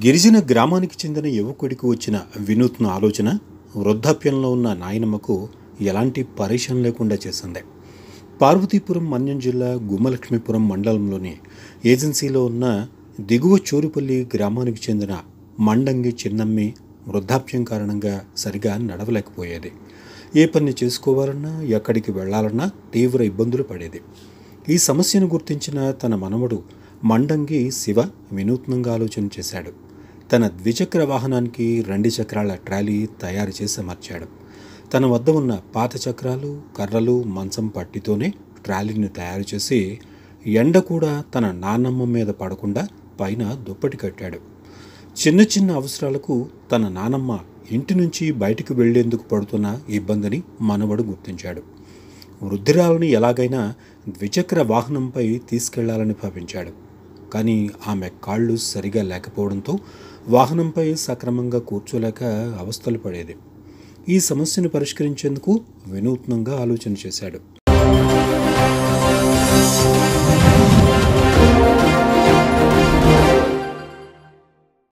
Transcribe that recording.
గిరిజన గ్రామానికి చెందిన యువకుడికి వచ్చిన వినూత్న ఆలోచన వృద్ధాప్యంలో ఉన్న నాయనమ్మకు ఎలాంటి పరేషాన్ లేకుండా చేసింది. పార్వతీపురం మన్యం జిల్లా గుమ్మలక్ష్మీపురం మండలంలోని ఏజెన్సీలో ఉన్న దిగువ చోరుపల్లి గ్రామానికి చెందిన మండంగి చిన్నమ్మి వృద్ధాప్యం కారణంగా సరిగా నడవలేకపోయేది. ఏ పని చేసుకోవాలన్నా ఎక్కడికి వెళ్లాలన్నా తీవ్ర ఇబ్బందులు పడేది. ఈ సమస్యను గుర్తించిన తన మనవడు మండంగి శివ వినూత్నంగా ఆలోచన చేశాడు. తన ద్విచక్ర వాహనానికి 2 చక్రాల ట్రాలీ తయారు చేసి అమర్చాడు. తన వద్ద ఉన్న పాత చక్రాలు, కర్రలు, మంచం పట్టితోనే ట్రాలీని తయారు చేసి ఎండ కూడా తన నాన్నమ్మ మీద పడకుండా పైన దుప్పటి కట్టాడు. చిన్న చిన్న అవసరాలకు తన నానమ్మ ఇంటి నుంచి బయటికి వెళ్లేందుకు పడుతున్న ఇబ్బందిని మనవడు గుర్తించాడు. వృద్ధురాలని ఎలాగైనా ద్విచక్ర వాహనంపై తీసుకెళ్లాలని భావించాడు. కానీ ఆమె కాళ్ళు సరిగా లేకపోవడంతో వాహనంపై సక్రమంగా కూర్చోలేక అవస్థలు పడేది. ఈ సమస్యను పరిష్కరించేందుకు వినూత్నంగా ఆలోచన చేశాడు.